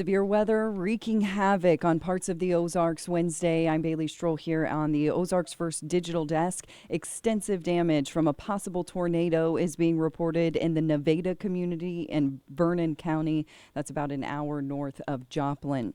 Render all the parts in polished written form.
Severe weather wreaking havoc on parts of the Ozarks Wednesday. I'm Bailey Stroll here on the Ozarks First Digital Desk. Extensive damage from a possible tornado is being reported in the Nevada community in Vernon County. That's about an hour north of Joplin.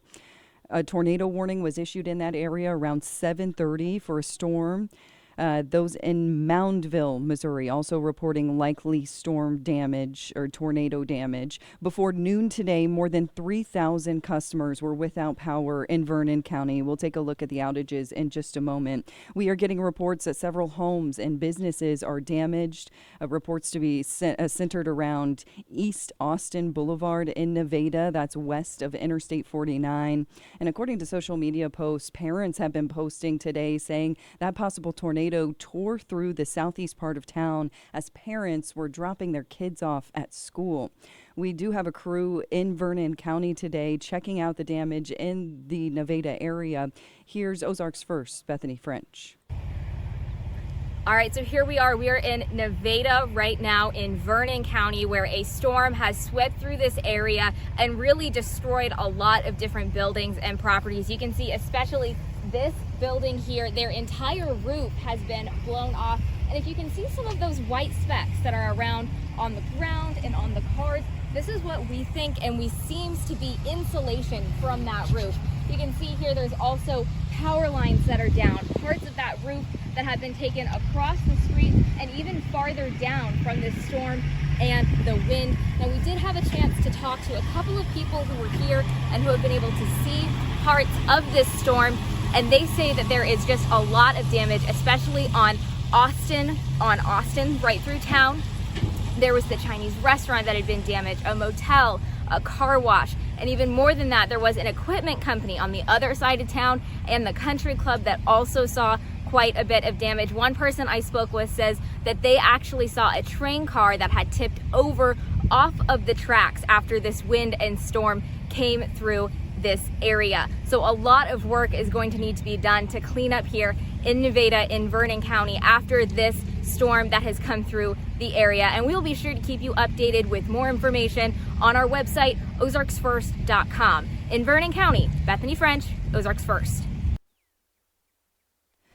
A tornado warning was issued in that area around 7:30 for a storm. Those in Moundville, Missouri, also reporting likely storm damage or tornado damage. Before noon today, more than 3,000 customers were without power in Vernon County. We'll take a look at the outages in just a moment. We are getting reports that several homes and businesses are damaged. Reports to be centered around East Austin Boulevard in Nevada. That's west of Interstate 49. And according to social media posts, parents have been posting today saying that possible tornado tore through the southeast part of town as parents were dropping their kids off at school. We do have a crew in Vernon County today checking out the damage in the Nevada area. Here's Ozarks First, Bethany French. All right, so here we are. We are in Nevada right now in Vernon County, where a storm has swept through this area and really destroyed a lot of different buildings and properties. You can see especially this building here, their entire roof has been blown off. And if you can see some of those white specks that are around on the ground and on the cars, this is what we think, and we seems to be insulation from that roof. You can see here there's also power lines that are down, parts of that roof that have been taken across the street and even farther down from this storm and the wind. Now, we did have a chance to talk to a couple of people who were here and who have been able to see parts of this storm, and they say that there is just a lot of damage, especially on Austin, right through town. There was the Chinese restaurant that had been damaged, a motel, a car wash, and even more than that, there was an equipment company on the other side of town and the country club that also saw quite a bit of damage. One person I spoke with says that they actually saw a train car that had tipped over off of the tracks after this wind and storm came through this area. So a lot of work is going to need to be done to clean up here in Nevada, in Vernon County, after this storm that has come through the area. And we'll be sure to keep you updated with more information on our website, ozarsfirst.com. In Vernon County, Bethany French, Ozarks First.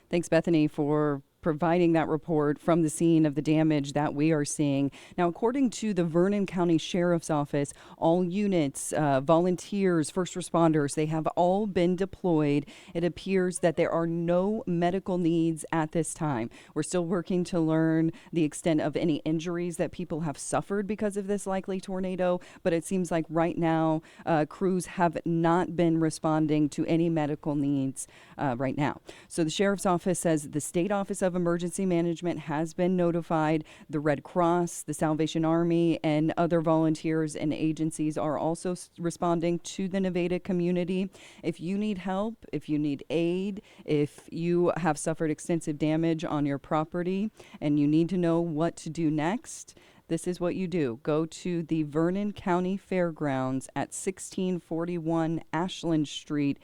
Thanks, Bethany, for providing that report from the scene of the damage that we are seeing. Now, according to the Vernon County Sheriff's Office, all units, volunteers, first responders, they have all been deployed. It appears that there are no medical needs at this time. We're still working to learn the extent of any injuries that people have suffered because of this likely tornado, but it seems like right now crews have not been responding to any medical needs right now. So the Sheriff's Office says the State Office of Emergency Management has been notified. The Red Cross, the Salvation Army, and other volunteers and agencies are also responding to the Nevada community. If you need help, if you need aid, if you have suffered extensive damage on your property and you need to know what to do next, this is what you do. Go to the Vernon County Fairgrounds at 1641 Ashland Street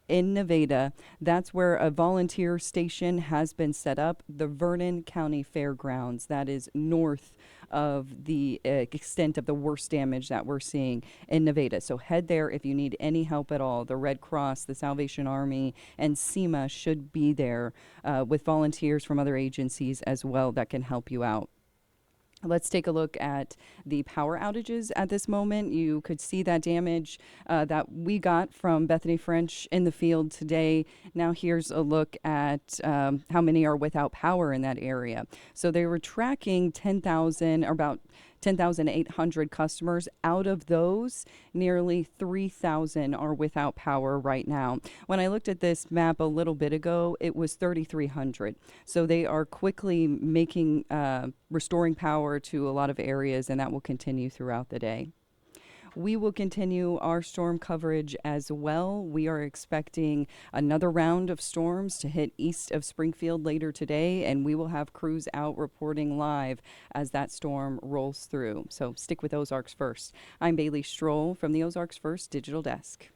in Nevada. That's where a volunteer station has been set up, the Vernon County Fairgrounds. That is north of the extent of the worst damage that we're seeing in Nevada. So head there if you need any help at all. The Red Cross, the Salvation Army, and SEMA should be there with volunteers from other agencies as well that can help you out. Let's take a look at the power outages at this moment. You could see that damage that we got from Bethany French in the field today. Now here's a look at how many are without power in that area. So they were tracking 10,000 or about 10,800 customers. Out of those, nearly 3,000 are without power right now. When I looked at this map a little bit ago, it was 3,300. So they are quickly restoring power to a lot of areas, and that will continue throughout the day. We will continue our storm coverage as well. We are expecting another round of storms to hit east of Springfield later today, and we will have crews out reporting live as that storm rolls through. So stick with Ozarks First. I'm Bailey Stroll from the Ozarks First Digital Desk.